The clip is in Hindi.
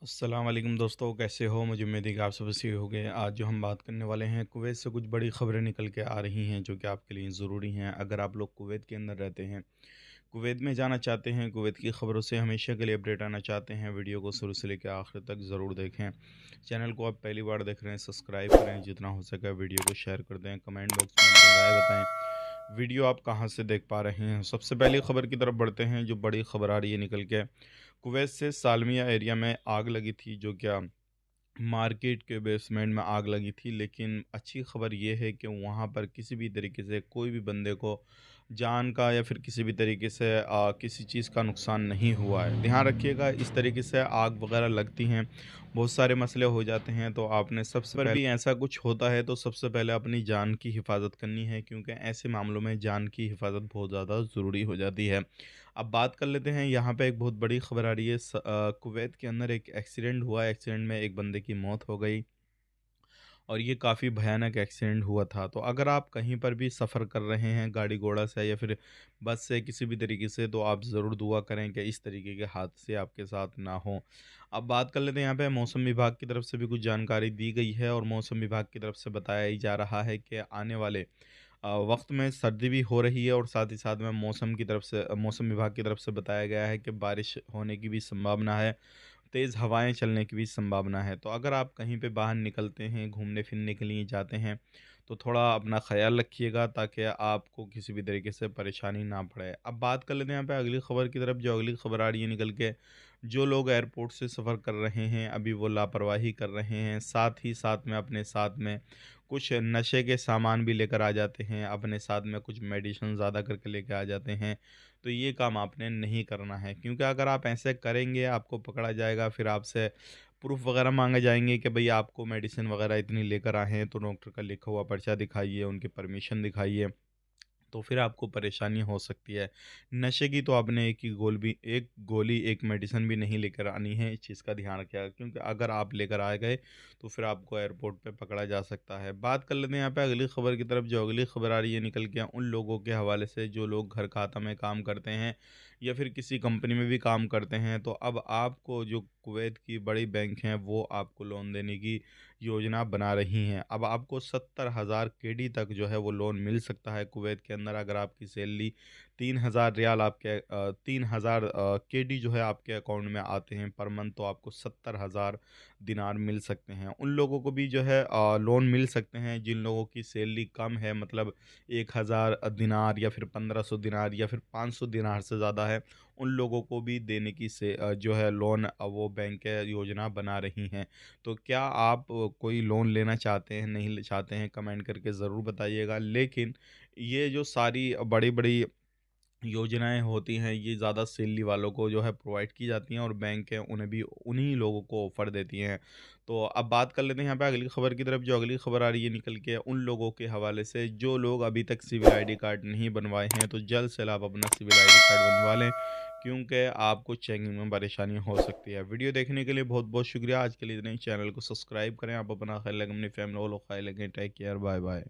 अस्सलाम वालेकुम दोस्तों, कैसे हो? मुझे उम्मीद है कि आप सब अच्छे होंगे। आज जो हम बात करने वाले हैं, कुवैत से कुछ बड़ी ख़बरें निकल के आ रही हैं जो कि आपके लिए ज़रूरी हैं। अगर आप लोग कुवैत के अंदर रहते हैं, कुवैत में जाना चाहते हैं, कुवैत की ख़बरों से हमेशा के लिए अपडेट आना चाहते हैं, वीडियो को शुरू से लेकर आखिर तक ज़रूर देखें। चैनल को आप पहली बार देख रहे हैं, सब्सक्राइब करें, जितना हो सके वीडियो को शेयर कर दें, कमेंट बॉक्स में अपनी राय बताएँ। वीडियो आप कहाँ से देख पा रहे हैं? सबसे पहली ख़बर की तरफ बढ़ते हैं, जो बड़ी ख़बर आ रही है निकल के। कुवैत से सालमिया एरिया में आग लगी थी, जो क्या मार्केट के बेसमेंट में आग लगी थी। लेकिन अच्छी खबर ये है कि वहाँ पर किसी भी तरीके से कोई भी बंदे को जान का या फिर किसी भी तरीके से किसी चीज़ का नुकसान नहीं हुआ है। ध्यान रखिएगा, इस तरीके से आग वगैरह लगती हैं, बहुत सारे मसले हो जाते हैं। तो आपने सबसे पहले भी ऐसा कुछ होता है तो सबसे पहले अपनी जान की हिफाजत करनी है, क्योंकि ऐसे मामलों में जान की हिफाजत बहुत ज़्यादा ज़रूरी हो जाती है। अब बात कर लेते हैं, यहाँ पे एक बहुत बड़ी खबर आ रही है। कुवैत के अंदर एक एक्सीडेंट हुआ, एक्सीडेंट में एक बंदे की मौत हो गई और ये काफ़ी भयानक एक्सीडेंट हुआ था। तो अगर आप कहीं पर भी सफ़र कर रहे हैं गाड़ी घोड़ा से या फिर बस से किसी भी तरीके से, तो आप ज़रूर दुआ करें कि इस तरीके के हादसे आपके साथ ना हो। अब बात कर लेते हैं, यहाँ पे मौसम विभाग की तरफ से भी कुछ जानकारी दी गई है और मौसम विभाग की तरफ से बताया ही जा रहा है कि आने वाले वक्त में सर्दी भी हो रही है और साथ ही साथ में मौसम की तरफ से मौसम विभाग की तरफ से बताया गया है कि बारिश होने की भी संभावना है, तेज़ हवाएं चलने की भी संभावना है। तो अगर आप कहीं पे बाहर निकलते हैं, घूमने-फिरने के लिए जाते हैं, तो थोड़ा अपना ख़्याल रखिएगा ताकि आपको किसी भी तरीके से परेशानी ना पड़े। अब बात कर लेते हैं यहाँ पे अगली ख़बर की तरफ, जो अगली ख़बर आ रही है निकल के। जो लोग एयरपोर्ट से सफ़र कर रहे हैं, अभी वो लापरवाही कर रहे हैं, साथ ही साथ में अपने साथ में कुछ नशे के सामान भी लेकर आ जाते हैं, अपने साथ में कुछ मेडिसिन ज़्यादा करके लेके आ जाते हैं। तो ये काम आपने नहीं करना है, क्योंकि अगर आप ऐसे करेंगे आपको पकड़ा जाएगा, फिर आपसे प्रूफ़ वग़ैरह माँगे जाएँगे कि भई आपको मेडिसिन वग़ैरह इतनी लेकर आए हैं, तो डॉक्टर का लिखा हुआ पर्चा दिखाइए, उनकी परमिशन दिखाइए। तो फिर आपको परेशानी हो सकती है। नशे की तो आपने एक गोली, एक मेडिसिन भी नहीं लेकर आनी है, इस चीज़ का ध्यान रखिएगा, क्योंकि अगर आप लेकर आ गए, तो फिर आपको एयरपोर्ट पे पकड़ा जा सकता है। बात कर लेते हैं यहाँ पे अगली खबर की तरफ, जो अगली खबर आ रही है निकल के उन लोगों के हवाले से जो लोग घर खाता में काम करते हैं या फिर किसी कंपनी में भी काम करते हैं। तो अब आपको जो कुवैत की बड़ी बैंक हैं, वो आपको लोन देने की योजना बना रही हैं। अब आपको 70,000 केडी तक जो है वो लोन मिल सकता है कुवैत के अंदर, अगर आपकी सैलरी 3,000 रियाल 3,000 केडी जो है आपके अकाउंट में आते हैं पर मंथ, तो आपको 70,000 दिनार मिल सकते हैं। उन लोगों को भी जो है लोन मिल सकते हैं जिन लोगों की सैलरी कम है, मतलब 1,000 दिनार या फिर 1,500 दिनार या फिर 500 दिनार से ज़्यादा है। उन लोगों को भी देने की जो है लोन वो बैंक योजना बना रही हैं। तो क्या आप कोई लोन लेना चाहते हैं, नहीं चाहते हैं, कमेंट करके ज़रूर बताइएगा। लेकिन ये जो सारी बड़ी-बड़ी योजनाएँ होती हैं, ये ज़्यादा सैलरी वालों को जो है प्रोवाइड की जाती हैं और बैंक है उन्हें भी उन्हीं लोगों को ऑफ़र देती हैं। तो अब बात कर लेते हैं यहाँ पे अगली खबर की तरफ, जो अगली खबर आ रही है निकल के उन लोगों के हवाले से जो लोग अभी तक सिविल आईडी कार्ड नहीं बनवाए हैं, तो जल्द से जल्द आप अपना सिविल आईडी कार्ड बनवा लें, क्योंकि आपको चेकिंग में परेशानी हो सकती है। वीडियो देखने के लिए बहुत-बहुत शुक्रिया। आज के लिए इतना ही, चैनल को सब्सक्राइब करें। आप अपना ख़्याल रखें, अपनी फैमिली वालों का ख़्याल रखें। Take care, bye-bye.